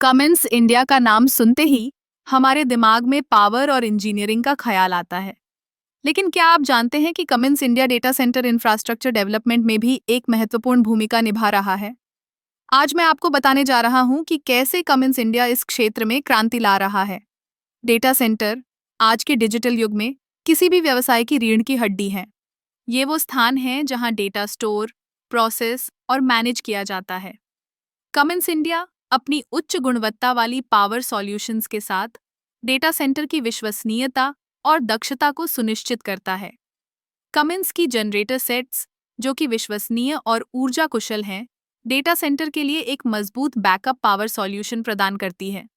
Cummins India का नाम सुनते ही हमारे दिमाग में पावर और इंजीनियरिंग का ख्याल आता है। लेकिन क्या आप जानते हैं कि Cummins India data centre infrastructure development में भी एक महत्वपूर्ण भूमिका निभा रहा है? आज मैं आपको बताने जा रहा हूं कि कैसे कमिंस इंडिया इस क्षेत्र में क्रांति ला रहा है। डेटा सेंटर आज के डिजिटल युग में किसी भी व्यवसाय की रीढ़ की हड्डी है। ये वो स्थान है जहां डेटा स्टोर, प्रोसेस और मैनेज किया जाता है। कमिंस इंडिया अपनी उच्च गुणवत्ता वाली पावर सॉल्यूशंस के साथ डेटा सेंटर की विश्वसनीयता और दक्षता को सुनिश्चित करता है। कमिंस की जनरेटर सेट्स, जो कि विश्वसनीय और ऊर्जा कुशल हैं, डेटा सेंटर के लिए एक मजबूत बैकअप पावर सॉल्यूशन प्रदान करती है।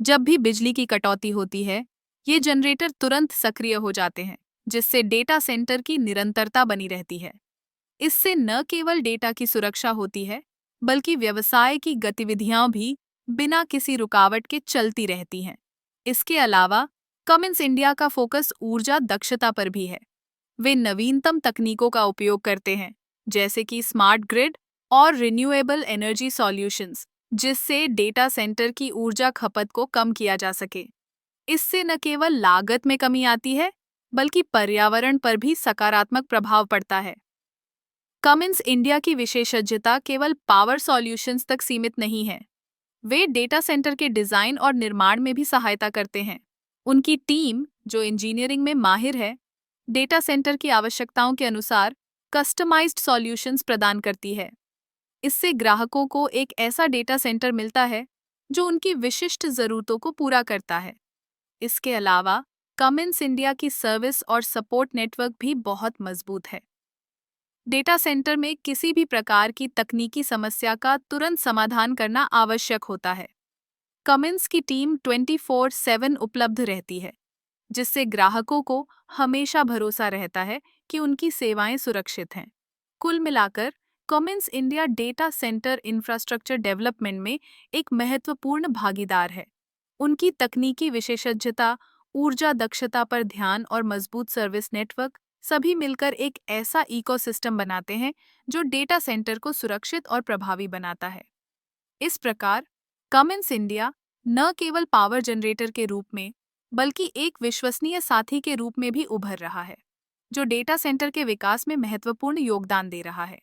जब भी बिजली की कटौती होती है, ये जनरेटर तुरंत सक्रिय हो जाते हैं, जिससे डेटा सेंटर की निरंतरता बनी रहती है। इससे न केवल डेटा की सुरक्षा होती है, बल्कि व्यवसाय की गतिविधियां भी बिना किसी रुकावट के चलती रहती हैं। इसके अलावा कमिंस इंडिया का फोकस ऊर्जा दक्षता पर भी है। वे नवीनतम तकनीकों का उपयोग करते हैं, जैसे कि स्मार्ट ग्रिड और रिन्यूएबल एनर्जी सॉल्यूशंस, जिससे डेटा सेंटर की ऊर्जा खपत को कम किया जा सके। इससे न केवल लागत में कमी आती है, बल्कि पर्यावरण पर भी सकारात्मक प्रभाव पड़ता है। कमिंस इंडिया की विशेषज्ञता केवल पावर सॉल्यूशंस तक सीमित नहीं है। वे डेटा सेंटर के डिजाइन और निर्माण में भी सहायता करते हैं। उनकी टीम, जो इंजीनियरिंग में माहिर है, डेटा सेंटर की आवश्यकताओं के अनुसार कस्टमाइज्ड सॉल्यूशंस प्रदान करती है। इससे ग्राहकों को एक ऐसा डेटा सेंटर मिलता है जो उनकी विशिष्ट ज़रूरतों को पूरा करता है। इसके अलावा कमिंस इंडिया की सर्विस और सपोर्ट नेटवर्क भी बहुत मजबूत है। डेटा सेंटर में किसी भी प्रकार की तकनीकी समस्या का तुरंत समाधान करना आवश्यक होता है। कमिंस की टीम 24/7 उपलब्ध रहती है, जिससे ग्राहकों को हमेशा भरोसा रहता है कि उनकी सेवाएं सुरक्षित हैं। कुल मिलाकर Cummins India data centre infrastructure development में एक महत्वपूर्ण भागीदार है। उनकी तकनीकी विशेषज्ञता, ऊर्जा दक्षता पर ध्यान और मजबूत सर्विस नेटवर्क सभी मिलकर एक ऐसा इकोसिस्टम बनाते हैं जो डेटा सेंटर को सुरक्षित और प्रभावी बनाता है। इस प्रकार कमिंस इंडिया न केवल पावर जनरेटर के रूप में, बल्कि एक विश्वसनीय साथी के रूप में भी उभर रहा है, जो डेटा सेंटर के विकास में महत्वपूर्ण योगदान दे रहा है।